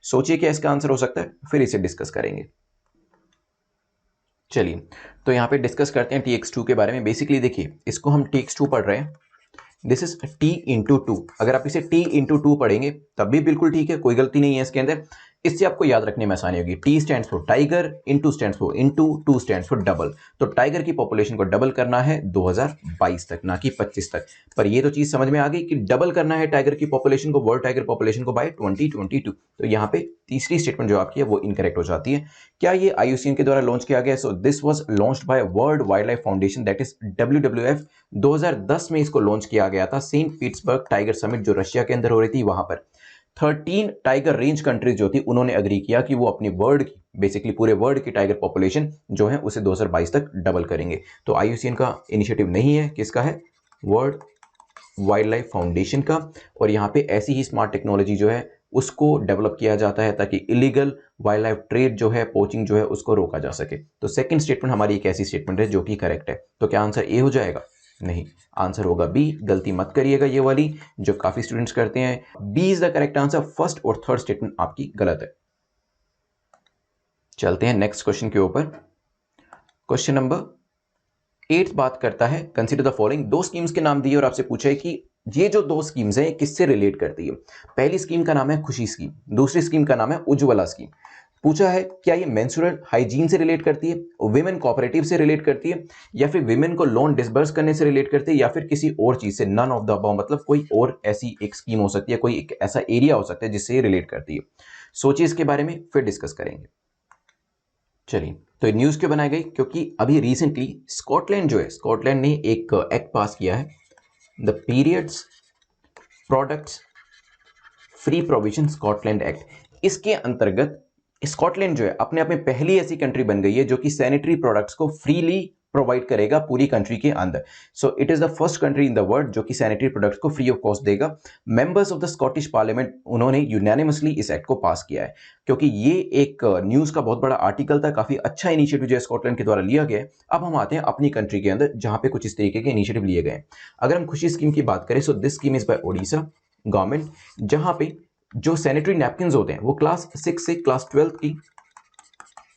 सोचिए क्या इसका आंसर हो सकता है, फिर इसे डिस्कस करेंगे। चलिए, तो यहाँ पे डिस्कस करते हैं TX2 के बारे में। बेसिकली देखिए, इसको हम TX2 पढ़ रहे हैं, दिस इज T/2। अगर आप इसे T/2 पढ़ेंगे तब भी बिल्कुल ठीक है, कोई गलती नहीं है इसके अंदर। इससे आपको याद रखने में आसानी होगी। T stands for tiger, into stands for into, 2 stands for double. तो टाइगर की पॉपुलेशन को डबल करना है 2022 तक, ना कि 25 तक। पर ये तो चीज समझ में आ गई कि डबल करना है टाइगर की पॉपुलेशन को, वर्ल्ड टाइगर पॉपुलेशन को, बाय 2022। तो यहाँ पे तीसरी स्टेटमेंट जो आपकी है वो इनकरेक्ट हो जाती है। क्या ये IUCN के द्वारा लॉन्च किया गया? So this was launched by world wild life foundation, that is WWF। 2010 में इसको लॉन्च किया गया था सेंट पीटर्सबर्ग टाइगर समिट, जो रशिया के अंदर हो रही थी, वहां पर 13 टाइगर रेंज कंट्रीज जो थी उन्होंने अग्री किया कि वो अपनी वर्ल्ड की, बेसिकली पूरे वर्ल्ड की टाइगर पॉपुलेशन जो है उसे 2022 तक डबल करेंगे। तो IUCN का इनिशिएटिव नहीं है, किसका है? वर्ल्ड वाइल्ड लाइफ फाउंडेशन का। और यहाँ पे ऐसी ही स्मार्ट टेक्नोलॉजी जो है उसको डेवलप किया जाता है ताकि इलीगल वाइल्ड लाइफ ट्रेड जो है, पोचिंग जो है, उसको रोका जा सके। तो सेकंड स्टेटमेंट हमारी एक ऐसी स्टेटमेंट है जो कि करेक्ट है। तो क्या आंसर ए हो जाएगा? नहीं, आंसर होगा बी। गलती मत करिएगा ये वाली, जो काफी स्टूडेंट्स करते हैं। B is the correct answer. First और थर्ड स्टेटमेंट आपकी गलत है। चलते हैं नेक्स्ट क्वेश्चन के ऊपर। क्वेश्चन नंबर 8 बात करता है कंसीडर द फॉलोइंग। दो स्कीम्स के नाम दिए और आपसे पूछा है कि ये जो दो स्कीम्स हैं किससे रिलेट करती है। पहली स्कीम का नाम है खुशी स्कीम, दूसरी स्कीम का नाम है उज्ज्वला स्कीम। पूछा है क्या ये मेंस्ट्रुअल हाइजीन से रिलेट करती है, विमेन कोऑपरेटिव से रिलेट करती है, या फिर विमेन को लोन डिसबर्स करने से रिलेट करती है, या फिर किसी और चीज से। नन ऑफ द अबव, मतलब कोई और ऐसी एक स्कीम हो सकती है, कोई एक ऐसा एरिया हो सकता है जिससे ये रिलेट करती है। सोचिए इसके बारे में, फिर डिस्कस करेंगे। चलिए, तो ये न्यूज क्यों बनाई गई? क्योंकि अभी रिसेंटली स्कॉटलैंड जो है, स्कॉटलैंड ने एक एक्ट पास किया है, the periods products free provision Scotland act. इसके अंतर्गत स्कॉटलैंड जो है अपने आप में पहली ऐसी कंट्री बन गई है जो कि सैनिटरी प्रोडक्ट्स को फ्रीली प्रोवाइड करेगा पूरी कंट्री के अंदर। So it is the first country in the world जो कि सैनिटरी प्रोडक्ट्स को फ्री ऑफ कॉस्ट देगा। Members of the Scottish parliament उन्होंने यूनानिमसली इस एक्ट को पास किया है, क्योंकि ये एक न्यूज का बहुत बड़ा आर्टिकल था, काफी अच्छा इनिशिएटिव जो है स्कॉटलैंड के द्वारा लिया गया है। अब हम आते हैं अपनी कंट्री के अंदर जहां पे कुछ इस तरीके के इनिशिएटिव लिए गए हैं। अगर हम खुशी स्कीम की बात करें, so this scheme is by Odisha government, जहां पे जो सैनिटरी नैपकिन होते हैं वो क्लास 6 से क्लास 12 की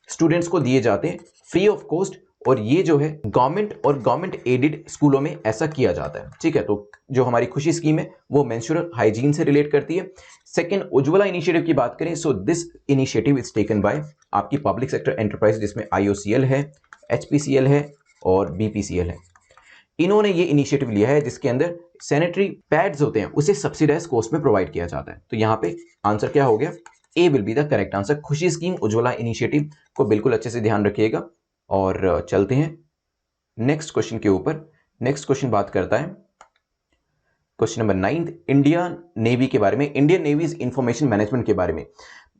स्टूडेंट्स को दिए जाते हैं फ्री ऑफ कॉस्ट, और ये जो है गवर्नमेंट और गवर्नमेंट एडेड स्कूलों में ऐसा किया जाता है। ठीक है, तो जो हमारी खुशी स्कीम है वो मेंस्ट्रुअल हाइजीन से रिलेट करती है। सेकंड, उज्ज्वला इनिशिएटिव की बात करें, so this initiative is taken by आपकी पब्लिक सेक्टर एंटरप्राइज, जिसमें IOCL है, HPCL है और BPCL है। इन्होंने ये इनिशिएटिव लिया है जिसके अंदर सैनिटरी पैड्स होते हैं उसे सब्सिडाइज कॉस्ट में प्रोवाइड किया जाता है। तो यहाँ पे आंसर क्या हो गया? A will be the correct answer. Khushi scheme, Ujjwala initiative को बिल्कुल अच्छे से ध्यान रखिएगा। और चलते हैं नेक्स्ट क्वेश्चन के ऊपर। नेक्स्ट क्वेश्चन बात करता है क्वेश्चन नंबर 9 इंडियन नेवी के बारे में। इंडियन नेवीज इंफॉर्मेशन मैनेजमेंट के बारे में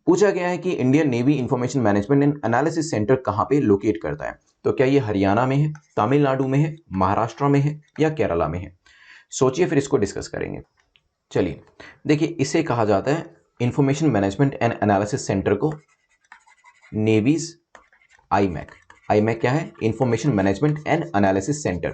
पूछा गया है कि Indian navy information management and analysis centre कहां पे लोकेट करता है। तो क्या ये हरियाणा में है, तमिलनाडु में है, महाराष्ट्र में है या केरला में है? सोचिए, फिर इसको डिस्कस करेंगे। चलिए देखिए, इसे कहा जाता है information management and analysis centre को नेवीज आईमैक। आईमैक क्या है? Information management and analysis centre.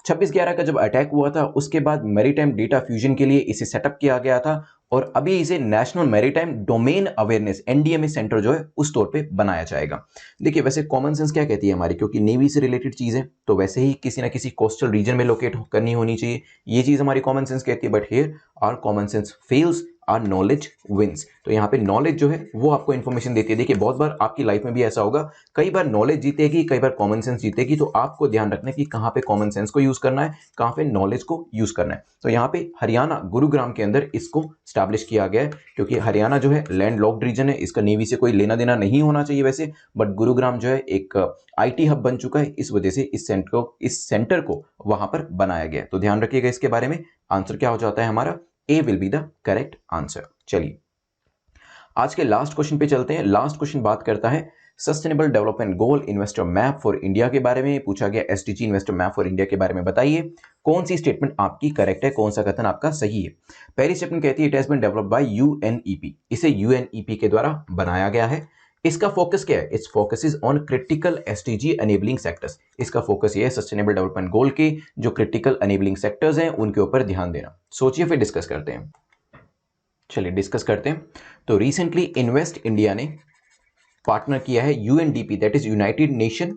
26/11 का जब अटैक हुआ था उसके बाद मैरीटाइम डेटा फ्यूजन के लिए इसे सेटअप किया गया था, और अभी इसे national maritime domain awareness NDMA centre जो है उस तौर पे बनाया जाएगा। देखिए, वैसे कॉमन सेंस क्या कहती है हमारी, क्योंकि नेवी से रिलेटेड चीज है तो वैसे ही किसी ना किसी कोस्टल रीजन में लोकेट करनी होनी चाहिए, ये चीज हमारी कॉमन सेंस कहती है। But here our common sense fails, our knowledge wins. तो यहाँ पे नॉलेज जो है वो आपको इन्फॉर्मेशन देती है। देखिए, बहुत बार आपकी लाइफ में भी ऐसा होगा, कई बार नॉलेज जीतेगी, कई बार कॉमन सेंस जीतेगी। तो आपको ध्यान रखना है कि कहाँ पे कॉमन सेंस को यूज करना है, कहाँ पे नॉलेज को यूज करना है। तो यहाँ पे हरियाणा गुरुग्राम के अंदर इसको स्टैब्लिश किया गया है, क्योंकि हरियाणा जो है लैंड लॉक्ड रीजन है, इसका नेवी से कोई लेना देना नहीं होना चाहिए वैसे, बट गुरुग्राम जो है एक IT हब बन चुका है, इस वजह से इस सेंटर को वहां पर बनाया गया। तो ध्यान रखिएगा इसके बारे में। आंसर क्या हो जाता है हमारा? A will be the correct answer. चलिए आज के लास्ट क्वेश्चन पे चलते हैं। लास्ट क्वेश्चन बात करता है sustainable development goal investor map for India के बारे में। पूछा गया SDG investor map for India के बारे में बताइए कौन सी स्टेटमेंट आपकी करेक्ट है, कौन सा कथन आपका सही है। पहली स्टेटमेंट कहती है it has been developed by UNEP, इसे UNEP के द्वारा बनाया गया है। इसका फोकस क्या है? It's focus is on critical SDG enabling sectors. इसका फोकस ये है सस्टेनेबल डेवलपमेंट गोल के जो क्रिटिकल एनेबलिंग सेक्टर्स हैं उनके ऊपर ध्यान देना। सोचिए, फिर डिस्कस करते हैं। चलिए डिस्कस करते हैं। तो रिसेंटली इन्वेस्ट इंडिया ने पार्टनर किया है UNDP, that is united nation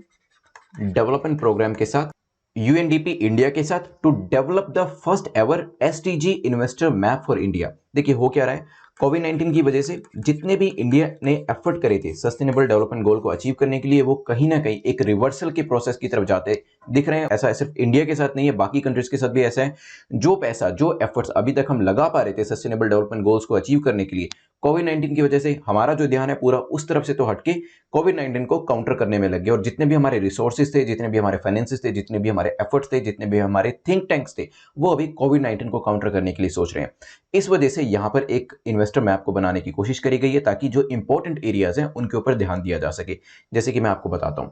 development programme के साथ, UNDP इंडिया के साथ, to develop the first ever SDG investor map for India. देखिए हो क्या रहा है, कोविड-19 की वजह से जितने भी इंडिया ने एफर्ट करे थे सस्टेनेबल डेवलपमेंट गोल को अचीव करने के लिए, वो कहीं ना कहीं एक रिवर्सल के प्रोसेस की तरफ जाते दिख रहे हैं। ऐसा सिर्फ इंडिया के साथ नहीं है, बाकी कंट्रीज के साथ भी ऐसा है। जो पैसा, जो एफर्ट्स अभी तक हम लगा पा रहे थे सस्टेनेबल डेवलपमेंट गोल्स को अचीव करने के लिए, कोविड-19 की वजह से हमारा जो ध्यान है पूरा उस तरफ से तो हटके कोविड-19 को काउंटर करने में लग गया। और जितने भी हमारे रिसोर्सेज थे, जितने भी हमारे फाइनेंसेस थे, जितने भी हमारे एफर्ट्स थे, जितने भी हमारे थिंक टैंक्स थे, वो अभी कोविड-19 को काउंटर करने के लिए सोच रहे हैं। इस वजह से यहां पर एक इन्वेस्टर मैप को बनाने की कोशिश करी गई है ताकि जो इंपॉर्टेंट एरियाज हैं उनके ऊपर ध्यान दिया जा सके। जैसे कि मैं आपको बताता हूं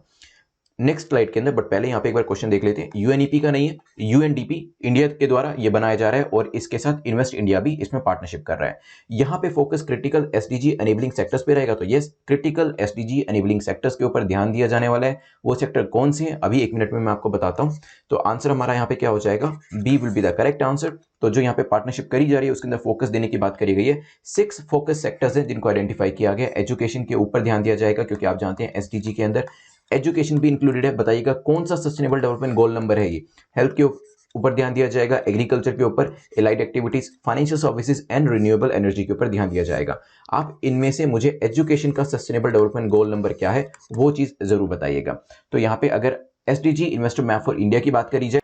नेक्स्ट स्लाइड के अंदर, बट पहले यहां पे एक बार क्वेश्चन देख लेते हैं। UNEP का नहीं है, UNDP इंडिया के द्वारा ये बनाया जा रहा है और इसके साथ इन्वेस्ट इंडिया भी इसमें पार्टनरशिप कर रहा है। यहां पे focus critical SDG enabling sectors पे रहेगा। तो yes, critical SDG enabling sectors के ऊपर ध्यान दिया जाने वाला है। वो सेक्टर कौन से हैं अभी 1 मिनट में मैं आपको बताता हूं। तो आंसर हमारा यहाँ पे क्या हो जाएगा? B will be the correct answer. तो जो यहाँ पे पार्टनरशिप करी जा रही है उसके अंदर फोकस देने की बात करी गई है। 6 फोकस सेक्टर्स हैं जिनको आइडेंटिफाई किया गया। एजुकेशन के ऊपर ध्यान दिया जाएगा, क्योंकि आप जानते हैं SDG के अंदर एजुकेशन भी इंक्लूडेड है। बताइएगा कौन सा सस्टेनेबल डेवलपमेंट गोल नंबर है ये। हेल्थ के ऊपर ध्यान दिया जाएगा, एग्रीकल्चर के ऊपर, allied activities, financial services and renewable energy के ऊपर ध्यान दिया जाएगा। आप इनमें से मुझे एजुकेशन का सस्टेनेबल डेवलपमेंट गोल नंबर क्या है वो चीज जरूर बताइएगा। तो यहाँ पे अगर SDG investor map for India की बात करी जाए,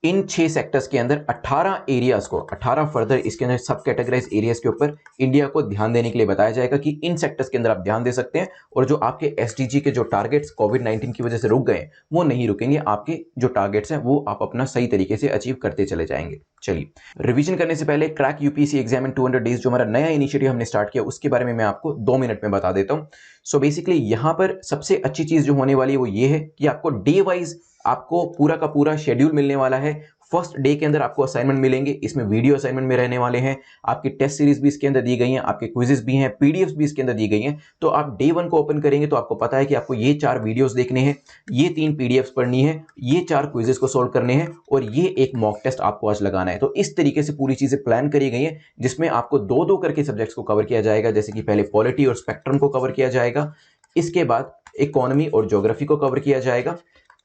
इन 6 सेक्टर्स के अंदर 18 एरियाज को 18 फर्दर इसके अंदर सब कैटेगराइज एरियाज के ऊपर इंडिया को ध्यान देने के लिए बताया जाएगा कि इन सेक्टर्स के अंदर आप ध्यान दे सकते हैं। और जो आपके SDG के जो टारगेट्स कोविड-19 की वजह से रुक गए वो नहीं रुकेंगे। आपके जो टारगेट्स हैं वो आप अपना सही तरीके से अचीव करते चले जाएंगे। चलिए रिवीजन करने से पहले crack UPSC exam in 200 days जो हमारा नया इनिशिएटिव हमने स्टार्ट किया उसके बारे में मैं आपको 2 मिनट में बता देता हूं। सो बेसिकली यहां पर सबसे अच्छी चीज जो होने वाली है वो ये है कि आपको डे वाइज आपको पूरा का पूरा शेड्यूल मिलने वाला है। फर्स्ट डे के अंदर आपको असाइनमेंट मिलेंगे, इसमें वीडियो असाइनमेंट में रहने वाले हैं, आपकी टेस्ट सीरीज भी इसके अंदर दी गई हैं, आपके क्विजेस भी हैं, पीडीएफ भी इसके अंदर दी गई हैं। तो आप डे 1 को ओपन करेंगे तो आपको पता है कि आपको ये 4 वीडियोस देखने हैं, ये 3 पीडीएफ्स पढ़नी है, ये 4 क्विजेस को सोल्व करने हैं और ये एक मॉक टेस्ट आपको आज लगाना है। तो इस तरीके से पूरी चीजें प्लान करी गई हैं, जिसमें आपको 2-2 करके सब्जेक्ट्स को कवर किया जाएगा। जैसे कि पहले पॉलिटी और स्पेक्ट्रम को कवर किया जाएगा, इसके बाद इकोनॉमी और ज्योग्राफी को कवर किया जाएगा,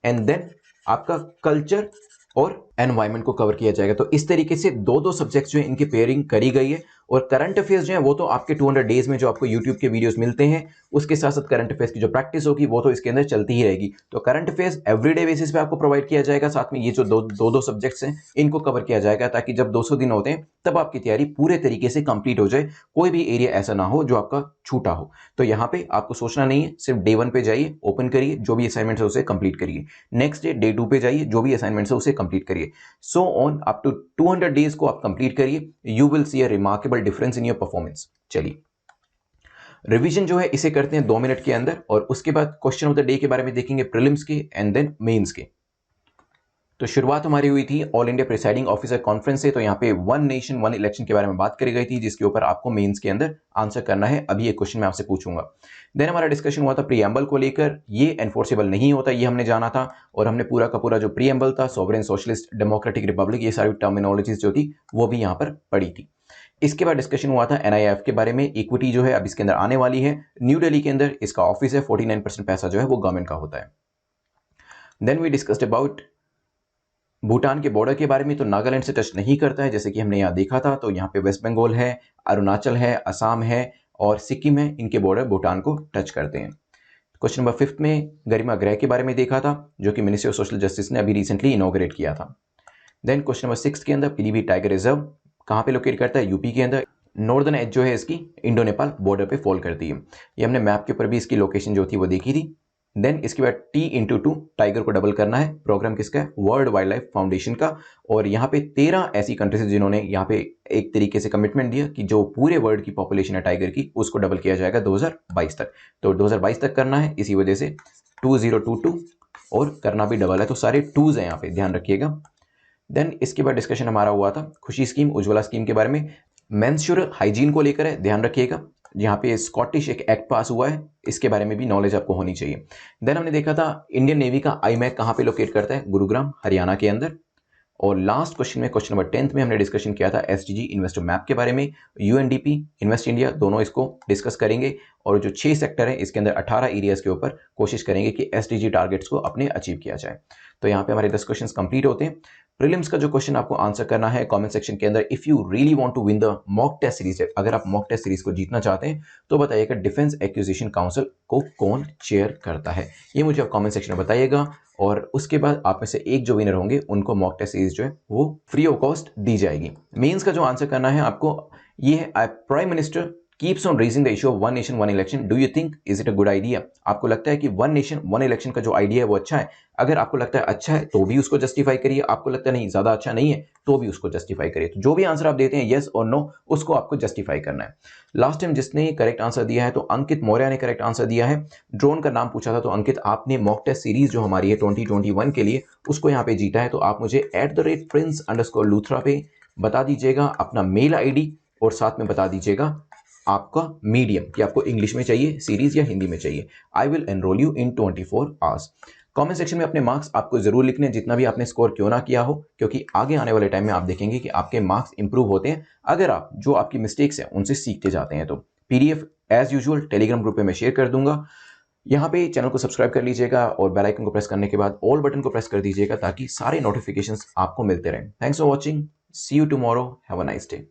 एंड देन आपका कल्चर और एनवायरनमेंट को कवर किया जाएगा। तो इस तरीके से 2-2 सब्जेक्ट्स जो है इनकी पेयरिंग करी गई है। और करंट अफेयर्स जो है वो तो आपके 200 डेज में जो आपको यूट्यूब के वीडियोस मिलते हैं, उसके साथ साथ करंट अफेयर्स की जो प्रैक्टिस होगी वो तो इसके अंदर चलती ही रहेगी। तो करंट अफेयर्स एवरीडे बेसिस पे आपको प्रोवाइड किया जाएगा, साथ में ये जो दो सब्जेक्ट्स हैं इनको कवर किया जाएगा, ताकि जब 200 दिन होते हैं तब आपकी तैयारी पूरे तरीके से कंप्लीट हो जाए, कोई भी एरिया ऐसा ना हो जो आपका छूटा हो। तो यहाँ पे आपको सोचना नहीं है, सिर्फ डे 1 पे जाइए, ओपन करिए, जो भी असाइनमेंट है उसे कंप्लीट करिए। नेक्स्ट डे डे 2 पे जाइए, जो भी असाइनमेंट है उसे कंप्लीट करिए। So on up to 200 days को आप कंप्लीट करिए, you will see a remarkable difference in your performance. चलिए रिवीजन जो है इसे करते हैं 2 मिनट के अंदर, और उसके बाद क्वेश्चन ऑफ द डे के बारे में देखेंगे, प्रीलिम्स के एंड देन मेंस के। तो शुरुआत हमारी हुई थी all India presiding officer conference से। तो यहाँ पे 1 नेशन 1 इलेक्शन के बारे में बात करी गई थी, जिसके ऊपर आपको मेंस के अंदर आंसर करना है। अभी एक क्वेश्चन मैं आपसे पूछूंगा। देन हमारा डिस्कशन हुआ था प्रीएम्बल को लेकर, ये एनफोर्सेबल नहीं होता, ये हमने जाना था, और हमने पूरा का पूरा जो प्रीएम्बल था, सॉवरेन सोशलिस्ट डेमोक्रेटिक रिपब्लिक, ये सारी टर्मिनोलॉजीज जो थी वो भी यहाँ पर पड़ी थी। इसके बाद डिस्कशन हुआ था एनआईएफ के बारे में, इक्विटी जो है अब इसके अंदर आने वाली है, न्यू दिल्ली के अंदर इसका ऑफिस है, 49% पैसा जो है वो गवर्नमेंट का होता है। Then we discussed about Bhutan के बॉर्डर के बारे में। तो नागालैंड से टच नहीं करता है, जैसे कि हमने यहाँ देखा था। तो यहाँ पे वेस्ट बंगाल है, अरुणाचल है, असम है और सिक्किम है, इनके बॉर्डर भूटान को टच करते हैं। क्वेश्चन नंबर 5 में गरिमा गृह के बारे में देखा था, जो कि मिनिस्ट्री ऑफ सोशल जस्टिस ने अभी रिसेंटली इनॉग्रेट किया था। देन क्वेश्चन नंबर 6 के अंदर पीलीभीत टाइगर रिजर्व कहाँ पे लोकेट करता है, यूपी के अंदर। नॉर्दर्न एज जो है इसकी इंडो नेपाल बॉर्डर पे फॉल करती है, ये हमने मैप के ऊपर भी इसकी लोकेशन जो थी वो देखी थी। देन इसके बाद T/2 टाइगर को डबल करना है, प्रोग्राम किसका है, वर्ल्ड वाइल्ड लाइफ फाउंडेशन का। और यहाँ पे 13 ऐसी कंट्रीज है जिन्होंने यहाँ पे एक तरीके से कमिटमेंट दिया कि जो पूरे वर्ल्ड की पॉपुलेशन है टाइगर की, उसको डबल किया जाएगा 2022 तक। तो 2022 तक करना है, इसी वजह से 2022 और करना भी डबल है, तो सारे 2s हैं यहाँ पे, ध्यान रखिएगा। देन इसके बाद डिस्कशन हमारा हुआ था खुशी स्कीम, उज्ज्वला स्कीम के बारे में, मेंस्ट्रुअल हाइजीन को लेकर है, ध्यान रखिएगा। यहाँ पे स्कॉटिश एक एक्ट पास हुआ है, इसके बारे में भी नॉलेज आपको होनी चाहिए। देन हमने देखा था इंडियन नेवी का आईमैक कहाँ पे लोकेट करता है, गुरुग्राम हरियाणा के अंदर। और लास्ट क्वेश्चन में, क्वेश्चन नंबर 10 में हमने डिस्कशन किया था एसडीजी इन्वेस्टर मैप के बारे में, यूएनडीपी, इन्वेस्ट इंडिया, दोनों इसको डिस्कस करेंगे। और जो 6 सेक्टर है इसके अंदर 18 एरियाज के ऊपर कोशिश करेंगे कि एसडीजी टारगेट्स को अपने अचीव किया जाए। तो यहाँ पे हमारे 10 क्वेश्चन कंप्लीट होते हैं। प्रीलिम्स का जो क्वेश्चन आपको आंसर करना है कमेंट सेक्शन के अंदर, if you really want to win the mock test series, अगर आप मॉक टेस्ट सीरीज को जीतना चाहते हैं तो बताइएगा डिफेंस एक्विजिशन काउंसिल को कौन चेयर करता है, ये मुझे आप कमेंट सेक्शन में बताइएगा। और उसके बाद आप में से एक जो विनर होंगे उनको मॉक टेस्ट सीरीज जो है वो फ्री ऑफ कॉस्ट दी जाएगी। मेंस का जो आंसर करना है आपको ये है, prime minister keeps on raising the issue of one nation one election, do you think is it a good idea? आपको लगता है कि वन नेशन वन इलेक्शन का जो आइडिया है वो अच्छा है? अगर आपको लगता है अच्छा है तो भी उसको जस्टिफाई करिए, आपको लगता है नहीं ज्यादा अच्छा नहीं है तो भी उसको जस्टिफाई करिए। तो जो भी आंसर आप देते हैं येस और नो, उसको आपको जस्टिफाई करना है। लास्ट टाइम जिसने करेक्ट आंसर दिया है तो अंकित मौर्य ने करेक्ट आंसर दिया है। ड्रोन का नाम पूछा था तो अंकित आपने मॉक टेस्ट सीरीज जो हमारी है 2021 के लिए उसको यहाँ पे जीता है। तो आप मुझे @prince_luthra पे बता दीजिएगा अपना मेल आईडी और साथ में बता दीजिएगा आपका मीडियम कि आपको इंग्लिश में चाहिए सीरीज या हिंदी में चाहिए। I will enrol you in 24 hours. Comment section में अपने मार्क्स आपको जरूर लिखने, जितना भी आपने स्कोर क्यों ना किया हो, क्योंकि आगे आने वाले टाइम में आप देखेंगे कि आपके मार्क्स इंप्रूव होते हैं अगर आप जो आपकी मिस्टेक्स हैं उनसे सीखते जाते हैं। तो PDF as usual Telegram group पे मैं शेयर कर दूंगा। यहाँ पे चैनल को सब्सक्राइब कर लीजिएगा और बेल आइकन को प्रेस करने के बाद ऑल बटन को प्रेस कर दीजिएगा ताकि सारे नोटिफिकेशंस आपको मिलते रहें। Thanks for watching, see you tomorrow, have a nice day.